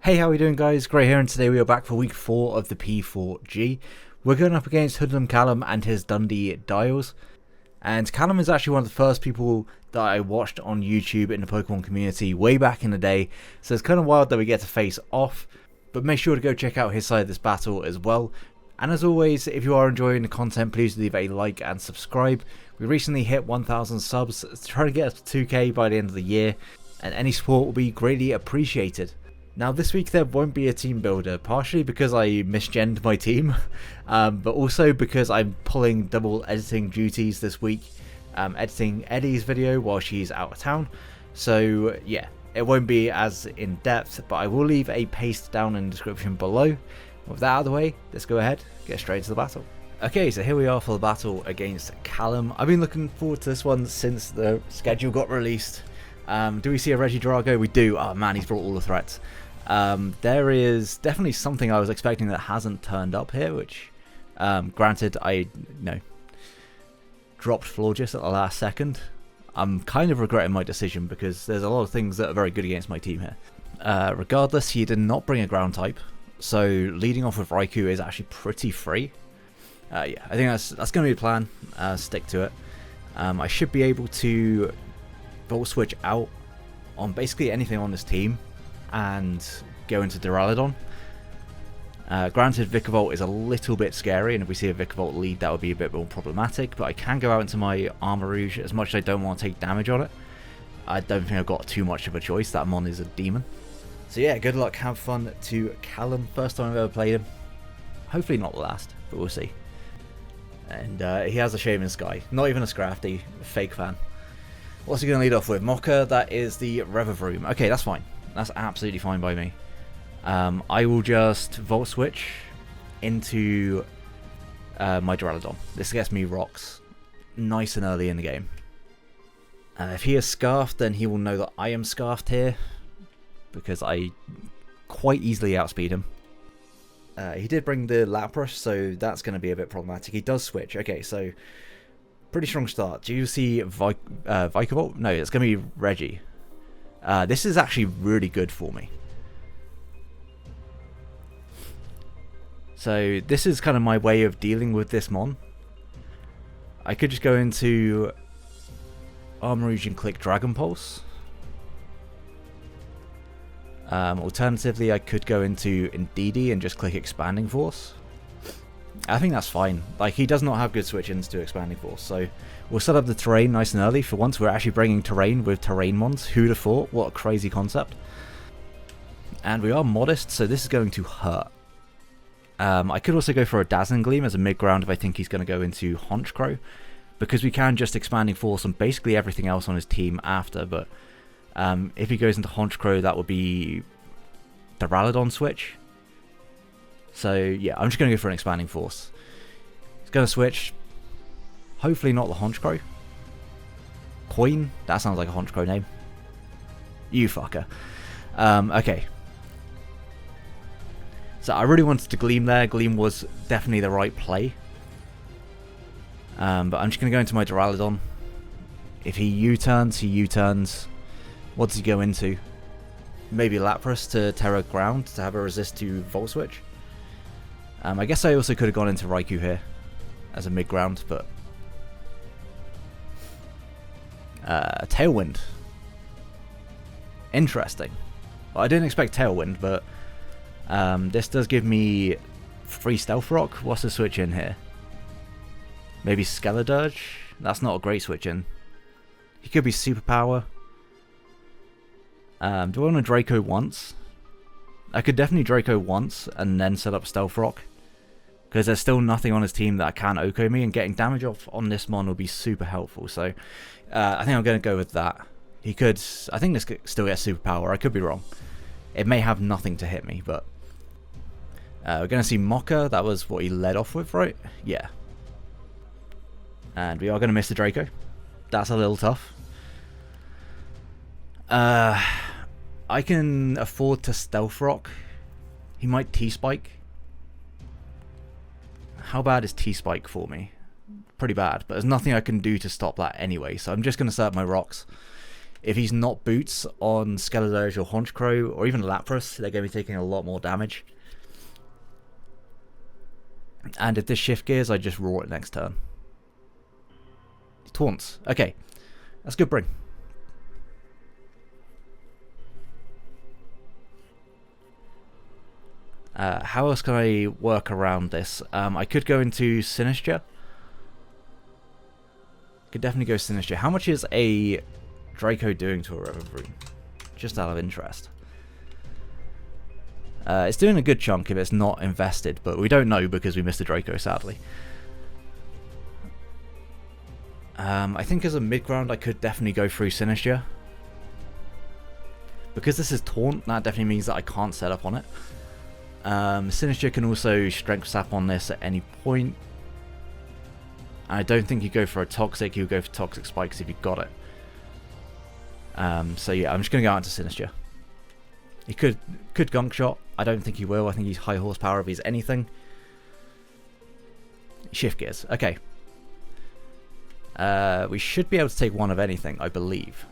Hey, how are we doing, guys? Great here, and today we are back for week 4 of the P4G. We're going up against Hoodlum Callum and his Dundee Diles. And Callum is actually one of the first people that I watched on YouTube in the Pokemon community way back in the day, so it's kind of wild that we get to face off. But make sure to go check out his side of this battle as well. And as always, if you are enjoying the content, please leave a like and subscribe. We recently hit 1,000 subs, trying to get us to 2k by the end of the year, and any support will be greatly appreciated. Now this week there won't be a team builder, partially because I misgened my team, but also because I'm pulling double editing duties this week, editing Eddie's video while she's out of town. So yeah, it won't be as in depth, but I will leave a paste down in the description below. With that out of the way, let's go ahead, get straight to the battle. Okay, so here we are for the battle against Callum. I've been looking forward to this one since the schedule got released. Do we see a Regidrago? We do. Oh man, he's brought all the threats. There is definitely something I was expecting that hasn't turned up here, which, granted, I dropped Florges at the last second. I'm kind of regretting my decision because there's a lot of things that are very good against my team here. Regardless, he did not bring a ground type, so leading off with Raikou is actually pretty free. Yeah, I think that's going to be the plan. Stick to it. I should be able to Volt Switch out on basically anything on this team and go into Duraludon. Granted, Vikavolt is a little bit scary, and if we see a Vikavolt lead, that would be a bit more problematic, but I can go out into my Armarouge as much as I don't want to take damage on it. I don't think I've got too much of a choice. That Mon is a demon. So yeah, good luck, have fun to Callum. First time I've ever played him. Hopefully not the last, but we'll see. And he has a Shaman Sky. Not even a Scrafty, fake fan. What's he going to lead off with? Mocha, that is the Revavroom. Okay, that's fine. That's absolutely fine by me. I will just Volt Switch into my Duraludon. This gets me rocks nice and early in the game. If he is Scarfed, then he will know that I am Scarfed here, because I quite easily outspeed him. He did bring the Lapras, so that's going to be a bit problematic. He does switch. Okay, so pretty strong start. Do you see Vikavolt? No, it's going to be Reggie. This is actually really good for me. So this is kind of my way of dealing with this Mon. I could just go into Armarouge and click Dragon Pulse. Alternatively, I could go into Indeedee and just click Expanding Force. I think that's fine. Like, he does not have good switch-ins to Expanding Force, so we'll set up the terrain nice and early. For once, we're actually bringing terrain with terrain mons. Who'd have thought? What a crazy concept. And we are modest, so this is going to hurt. I could also go for a Dazzling Gleam as a mid-ground if I think he's going to go into Honchkrow, because we can just Expanding Force on basically everything else on his team after, but if he goes into Honchkrow, that would be the Duraludon switch. So yeah, I'm just going to go for an Expanding Force. He's going to switch. Hopefully not the Honchkrow. Coin? That sounds like a Honchkrow name. You fucker. Okay. So I really wanted to Gleam there. Gleam was definitely the right play. But I'm just going to go into my Duraludon. If he U-turns, he U-turns. What does he go into? Maybe Lapras to Terra Ground to have a resist to Volt Switch. I guess I also could have gone into Raikou here as a mid-ground, but Tailwind. Interesting. Well, I didn't expect Tailwind, but this does give me free Stealth Rock. What's the switch in here? Maybe Skeledirge? That's not a great switch in. He could be Superpower. Do I want to Draco once? I could definitely Draco once and then set up Stealth Rock, because there's still nothing on his team that can Oko me, and getting damage off on this Mon will be super helpful. So I think I'm going to go with that. He could, I think this could still get Superpower. I could be wrong. It may have nothing to hit me, but we're going to see Mocha. That was what he led off with, right? Yeah. And we are going to miss the Draco. That's a little tough. I can afford to Stealth Rock. He might T-Spike. How bad is T-Spike for me? Pretty bad, but there's nothing I can do to stop that anyway, so I'm just going to set up my rocks. If he's not Boots on Skeledirge or Honchkrow or even Lapras, they're going to be taking a lot more damage. And if this Shift Gears, I just Roar it next turn. Taunts. Okay, that's good bring. How else can I work around this? I could go into Sinistcha. Could definitely go Sinistcha. How much is a Draco doing to a Revavroom? Just out of interest. It's doing a good chunk if it's not invested, but we don't know because we missed the Draco, sadly. I think as a mid-ground I could definitely go through Sinistcha. Because this is Taunt, that definitely means that I can't set up on it. Sinistcha can also Strength Sap on this at any point. I don't think you go for a Toxic, you go for Toxic Spikes if you got it. So yeah, I'm just going to go out into Sinistcha. He could Gunk Shot. I don't think he will. I think he's high horsepower if he's anything. Shift Gears. Okay. We should be able to take one of anything, I believe.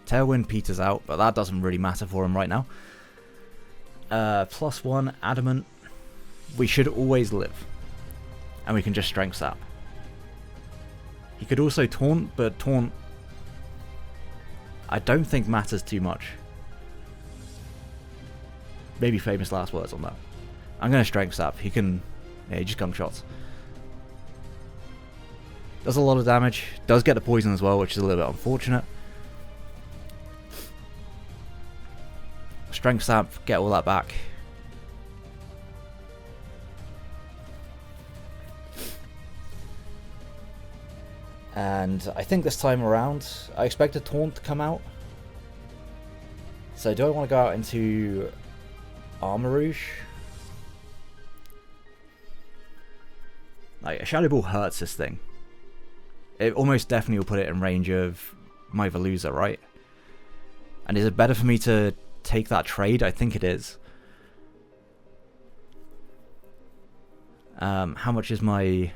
Tailwind peters out, but that doesn't really matter for him right now. +1 Adamant. We should always live. And we can just Strength Sap. He could also Taunt, but Taunt I don't think matters too much. Maybe famous last words on that. I'm going to Strength Sap. He can... yeah, he just Gunk Shots. Does a lot of damage. Does get the poison as well, which is a little bit unfortunate. Strength Sap, get all that back. And I think this time around, I expect a Taunt to come out. So do I want to go out into Armarouge? Like, a Shadow Ball hurts this thing. It almost definitely will put it in range of my Veluza, right? And is it better for me to take that trade? I think it is. How much is my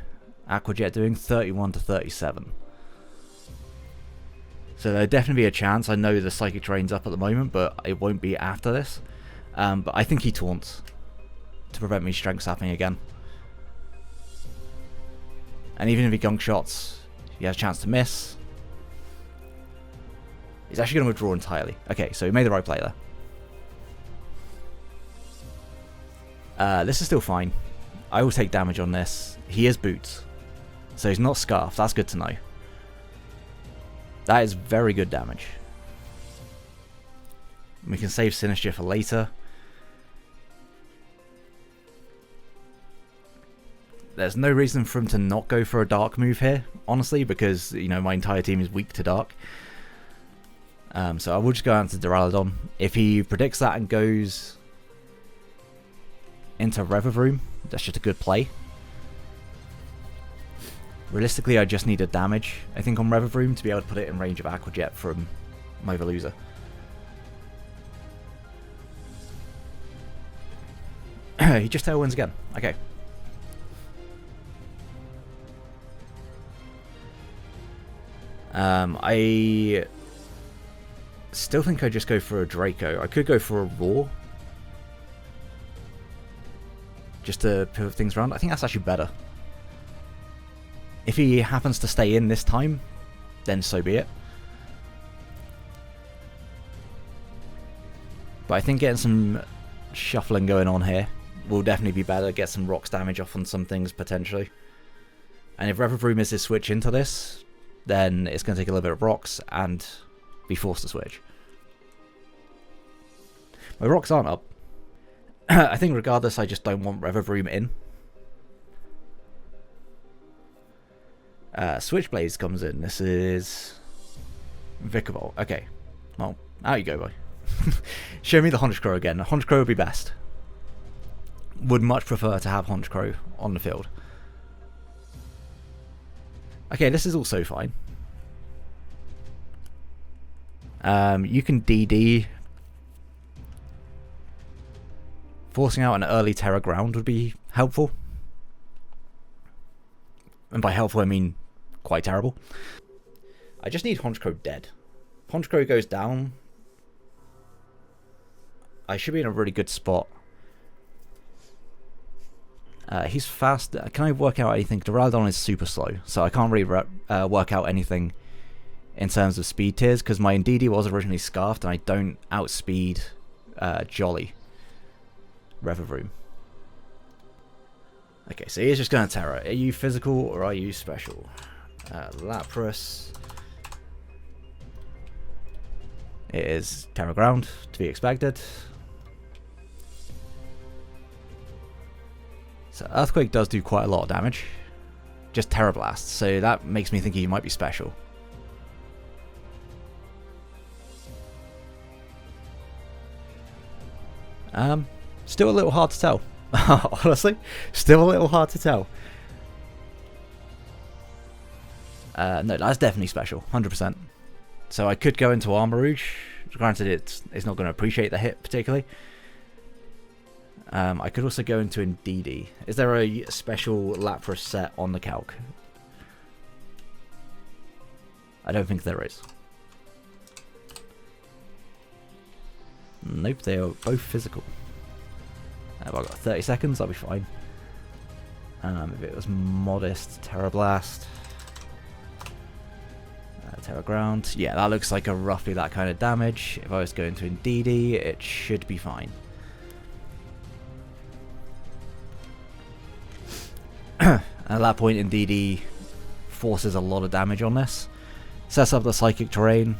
Aqua Jet doing? 31 to 37. So there'll definitely be a chance. I know the Psychic Terrain's up at the moment, but it won't be after this. But I think he Taunts to prevent me Strength Sapping again. And even if he Gunk Shots, he has a chance to miss. He's actually going to withdraw entirely. Okay, so he made the right play there. This is still fine. I will take damage on this. He is Boots. So he's not Scarf. That's good to know. That is very good damage. We can save Sinistcha for later. There's no reason for him to not go for a Dark move here, honestly, because, you know, my entire team is weak to Dark. So I will just go out to Duraludon. If he predicts that and goes into Revavroom, that's just a good play. Realistically, I just need a damage, I think, on Revavroom to be able to put it in range of Aqua Jet from my Veluza. He just Tailwinds again. Okay. I still think I just go for a Draco. I could go for a Roar, just to pivot things around. I think that's actually better. If he happens to stay in this time, then so be it. But I think getting some shuffling going on here will definitely be better. Get some rocks damage off on some things, potentially. And if Revavroom is his switch into this, then it's going to take a little bit of rocks and be forced to switch. My rocks aren't up. I think regardless, I just don't want Revavroom in. Switchblades comes in. This is Vikavolt. Okay. Well, out you go, boy. Show me the Honchkrow again. Honchkrow would be best. Would much prefer to have Honchkrow on the field. Okay, this is also fine. You can DD. Forcing out an early Terra Ground would be helpful. And by helpful, I mean quite terrible. I just need Honchkrow dead. Honchkrow goes down, I should be in a really good spot. He's fast. Can I work out anything? Duraludon is super slow, so I can't really work out anything in terms of speed tiers, because my Indeedee was originally Scarfed, and I don't outspeed Jolly Revavroom. Okay, so he's just going to Terra. Are you physical or are you special? Lapras. It is Terra Ground, to be expected. So Earthquake does do quite a lot of damage. Just Terra Blast, so that makes me think he might be special. Still a little hard to tell. Honestly, still a little hard to tell. No, that's definitely special, 100%. So I could go into Armarouge. Granted, it's not going to appreciate the hit particularly. I could also go into Indeedee. Is there a special Lapras set on the calc? I don't think there is. Nope, they are both physical. I've got 30 seconds, I'll be fine. If it was modest, Terra Blast. Terra Ground. Yeah, that looks like roughly that kind of damage. If I was going to Indeedee, it should be fine. At that point, Indeedee forces a lot of damage on this. Sets up the Psychic Terrain.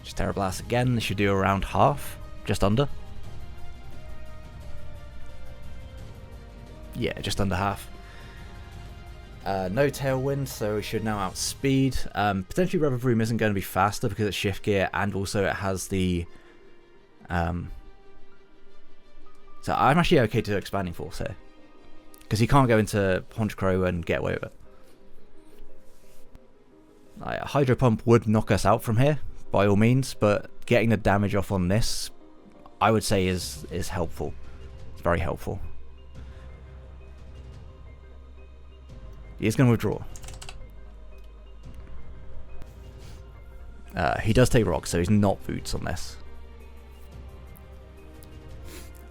Just Terra Blast again. This should do around half. Just under. Yeah, just under half. No Tailwind, so we should now outspeed. Potentially Revavroom isn't going to be faster because it's Shift Gear, and also it has the... So I'm actually okay to Expanding Force here. Because he can't go into Honchkrow and get away with it. Hydro Pump would knock us out from here, by all means, but getting the damage off on this, I would say is helpful. It's very helpful. He is going to withdraw. He does take Rock, so he's not Boots on this.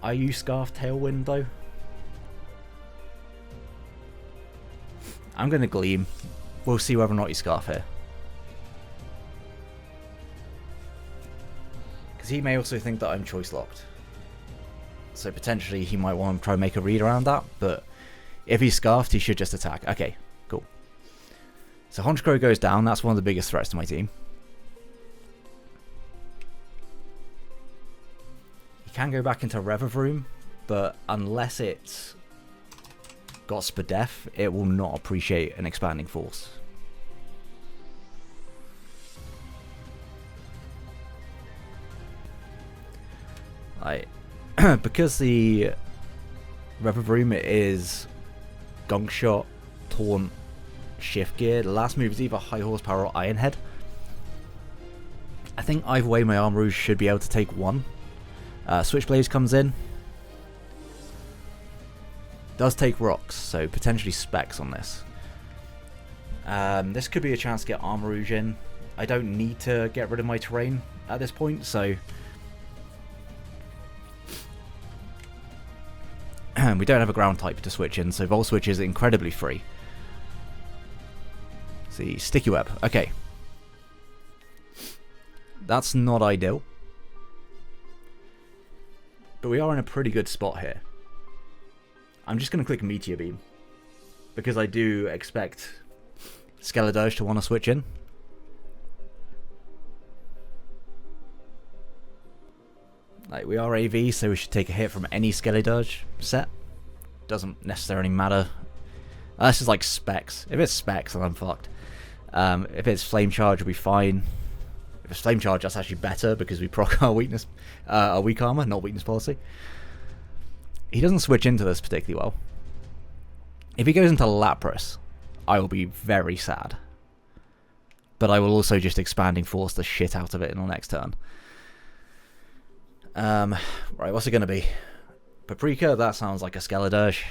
Are you Scarf Tailwind though? I'm going to Gleam. We'll see whether or not you Scarf here. Because he may also think that I'm Choice Locked. So potentially he might want to try and make a read around that, but if he's Scarfed, he should just attack. Okay, cool. So Honchkrow goes down. That's one of the biggest threats to my team. He can go back into Revavroom, but unless it's got Spadef, it will not appreciate an Expanding Force. Because the Revavroom is Gunk Shot, Taunt, Shift Gear, the last move is either High Horsepower or Iron Head. I think either way my Armarouge should be able to take one. Switchblade comes in. Does take Rocks, so potentially Specs on this. This could be a chance to get Armarouge in. I don't need to get rid of my terrain at this point, so... we don't have a ground type to switch in, so Volt Switch is incredibly free. See, Sticky Web. Okay. That's not ideal. But we are in a pretty good spot here. I'm just going to click Meteor Beam. Because I do expect Skeledirge to want to switch in. We are AV, so we should take a hit from any Skeledirge set. Doesn't necessarily matter. This is like Specs. If it's Specs, then I'm fucked. If it's Flame Charge, we'll be fine. If it's Flame Charge, that's actually better because we proc our weakness, our weak armor, not weakness policy. He doesn't switch into this particularly well. If he goes into Lapras, I will be very sad. But I will also just Expanding Force the shit out of it in the next turn. Right, what's it going to be? Paprika, that sounds like a Skeledirge.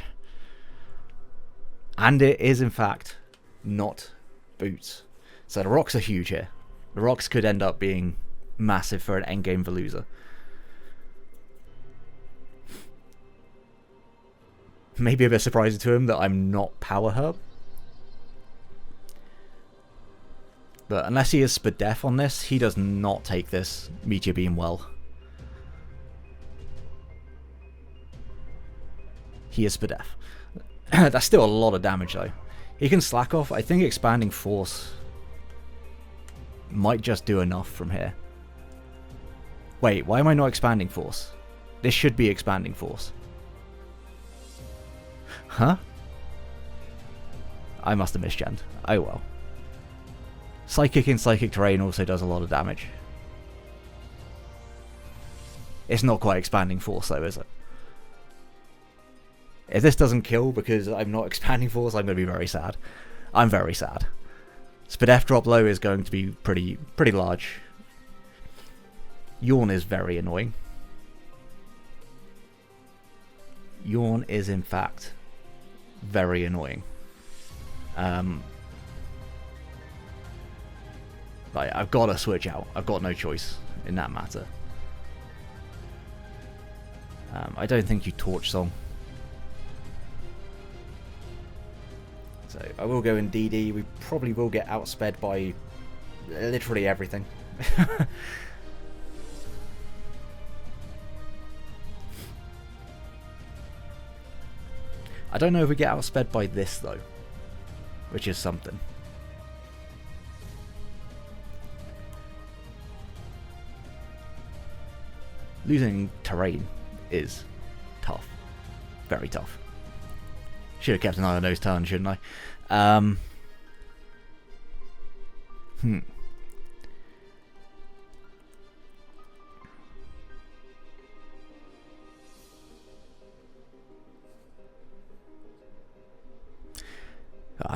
And it is, in fact, not boots. So the rocks are huge here. The rocks could end up being massive for an endgame Veluza. Maybe a bit surprising to him that I'm not Power Herb. But unless he is Spadef on this, he does not take this Meteor Beam well. He is Spadef. That's still a lot of damage though. He can slack off. I think Expanding Force might just do enough from here. Wait, why am I not Expanding Force? This should be Expanding Force. Huh? I must have misgenned. Oh well. Psychic in Psychic Terrain also does a lot of damage. It's not quite Expanding Force though, is it? If this doesn't kill because I'm not Expanding Force, I'm going to be very sad. I'm very sad. Spadef drop low is going to be pretty large. Yawn is very annoying. Yawn is in fact very annoying. Like, I've got to switch out. I've got no choice in that matter. I don't think you Torch Song. So I will go in DD. We probably will get outsped by literally everything. I don't know if we get outsped by this though, which is something. Losing terrain is tough. Very tough. Should have kept an eye on those turns, shouldn't I?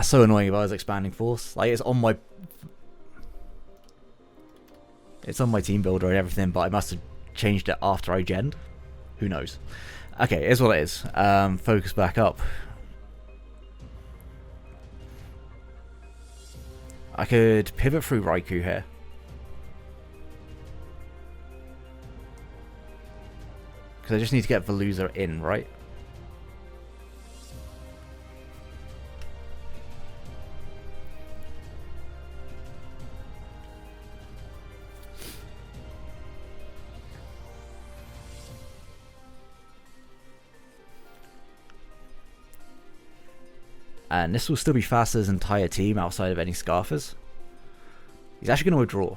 So annoying if I was Expanding Force. Like, it's on my team builder and everything, but I must have changed it after I genned. Who knows? Okay, here's what it is. Focus back up. I could pivot through Raikou here. Because I just need to get Veluza in, right? And this will still be faster as entire team outside of any Scarfers. He's actually going to withdraw.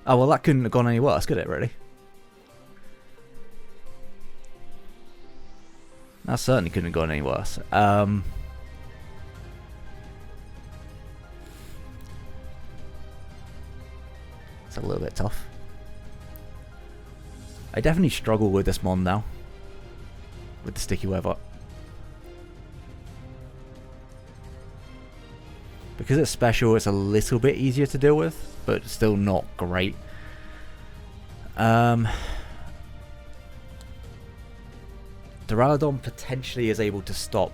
Oh, well, that couldn't have gone any worse, could it, really? That certainly couldn't have gone any worse. It's a little bit tough. I definitely struggle with this mon now. With the sticky weather. Because it's special, it's a little bit easier to deal with, but still not great. Duraludon potentially is able to stop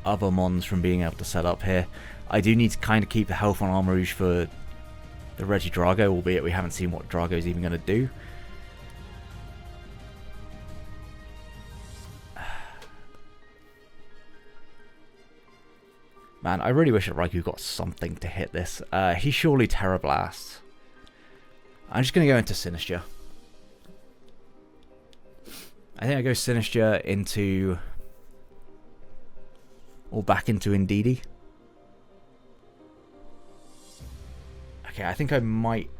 other mons from being able to set up here. I do need to kind of keep the health on Armarouge for the Regidrago, albeit we haven't seen what Drago's even going to do. Man, I really wish that Raikou got something to hit this. He's surely Terra Blast. I'm just going to go into Sinistcha. I think I go Sinistcha into... or back into Indeedee. Okay, I think I might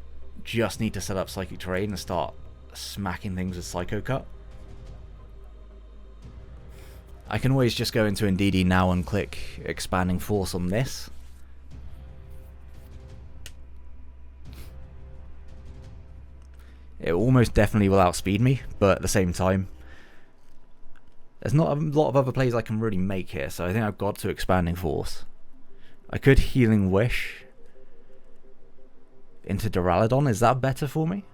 just need to set up Psychic Terrain and start smacking things with Psycho Cut. I can always just go into Indeedee now and click Expanding Force on this. It almost definitely will outspeed me, but at the same time, there's not a lot of other plays I can really make here, so I think I've got to Expanding Force. I could Healing Wish into Duraludon. Is that better for me?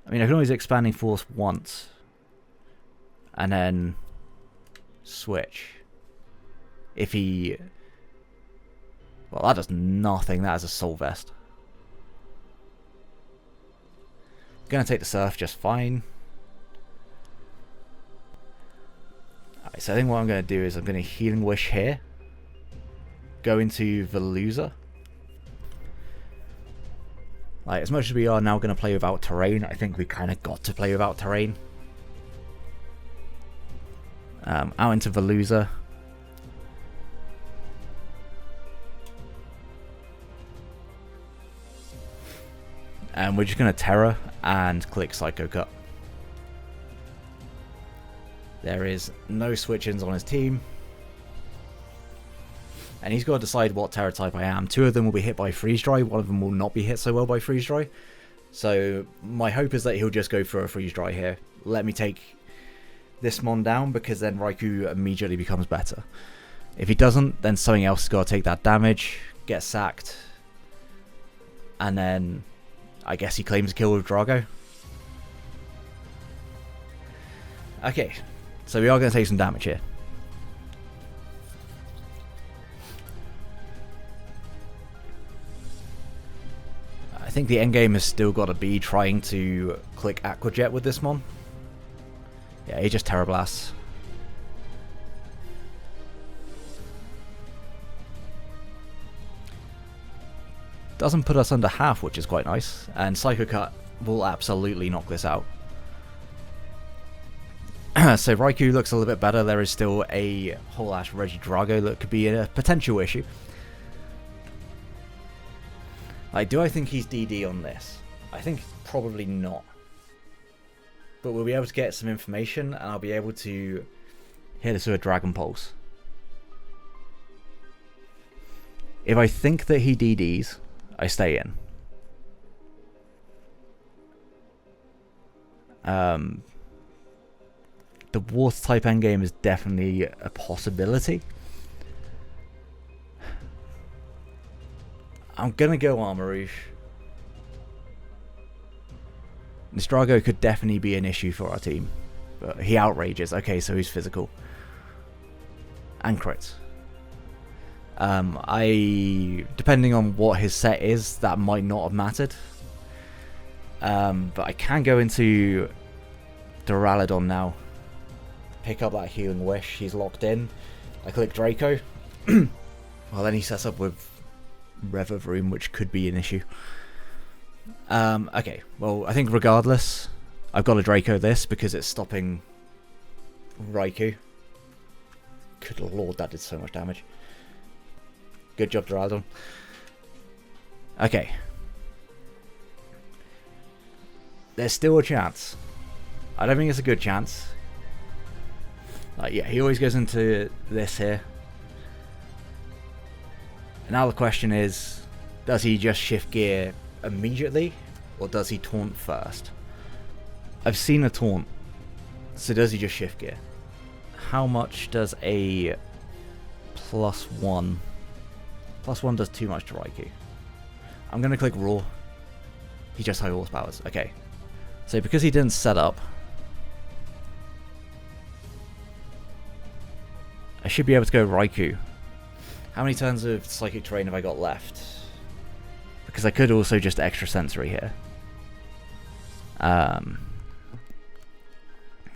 I mean, I can always Expanding Force once. and then switch. If he... Well, that does nothing. That is a Soul Vest. Gonna take the Surf just fine. Alright, so I think what I'm gonna do is I'm gonna Healing Wish here. Go into Veluza. Like, as much as we are now gonna play without terrain, I think we kind of got to play without terrain. Out into Veluza. And we're just going to Terror and click Psycho Cut. There is no switch-ins on his team. And he's got to decide what Terror type I am. 2 of them will be hit by Freeze Dry, 1 of them will not be hit so well by Freeze Dry. So my hope is that he'll just go for a Freeze Dry here. Let me take this Mon down, because then Raikou immediately becomes better. If he doesn't, then something else has got to take that damage, get sacked, and then I guess he claims a kill with Drago. Okay, so we are going to take some damage here. I think the endgame has still got to be trying to click Aqua Jet with this Mon. Yeah, he just Terra Blasts. Doesn't put us under half, which is quite nice. And Psycho Cut will absolutely knock this out. So Raikou looks a little bit better. There is still a whole ass Regidrago that could be a potential issue. Like, do I think he's DD on this? I think probably not. But we'll be able to get some information, and I'll be able to hit us with a Dragon Pulse. If I think that he DDs, I stay in. The Water type endgame is definitely a possibility. I'm gonna go Armarouge. Drago could definitely be an issue for our team. But he outrages. Okay, so he's physical. And crits. Depending on what his set is, that might not have mattered. But I can go into Duraludon now. Pick up that Healing Wish. He's locked in. I click Draco. Well, then he sets up with Rev of Room, which could be an issue. Okay, well, I think regardless, I've got to Draco this because it's stopping Raikou. Good lord, that did so much damage. Good job, Duraludon. Okay. There's still a chance. I don't think it's a good chance. Yeah, he always goes into this here. And now the question is, does he just shift gear immediately, or does he taunt first? I've seen a taunt, so does he just shift gear? How much does a +1? +1 does too much to Raikou. I'm going to click Raw. He just high horsepowers. Okay. So because he didn't set up, I should be able to go Raikou. How many turns of Psychic Terrain have I got left? Because I could also just Extra Sensory here. I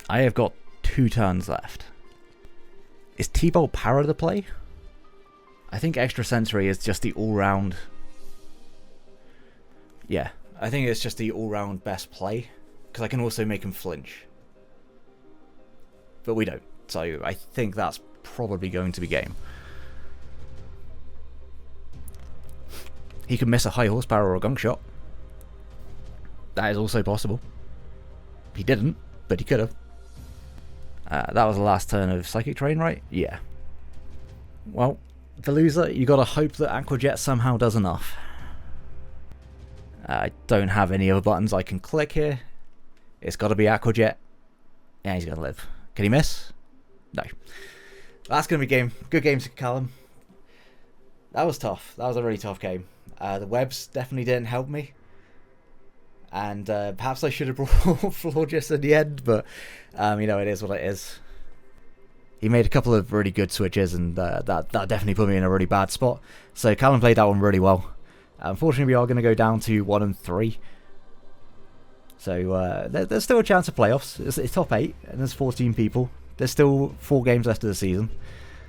have got 2 turns left. Is T-Bolt Para the play? I think Extra Sensory is just the all-round... Yeah, I think it's just the all-round best play. Because I can also make him flinch. But we don't. So I think that's probably going to be game. He could miss a high horsepower or a gunk shot. That is also possible. He didn't, but he could have. That was the last turn of Psychic Terrain, right? Yeah. Well, Veluza, you gotta hope that Aqua Jet somehow does enough. I don't have any other buttons I can click here. It's gotta be Aqua Jet. Yeah, he's gonna live. Can he miss? No. That's gonna be game. Good game to Callum. That was tough. That was a really tough game. The webs definitely didn't help me. And perhaps I should have brought Florges in the end, but you know, it is what it is. He made a couple of really good switches, and that definitely put me in a really bad spot. So Callum played that one really well. Unfortunately, we are going to go down to 1-3. So there's still a chance of playoffs. It's top 8, and there's 14 people. There's still 4 games left of the season.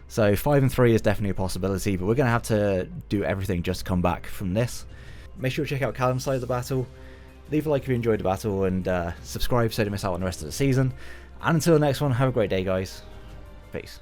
So 5-3 is definitely a possibility, but we're going to have to do everything just to come back from this. Make sure to check out Callum's side of the battle. Leave a like if you enjoyed the battle, and subscribe so you don't miss out on the rest of the season. And until the next one, have a great day, guys. Peace.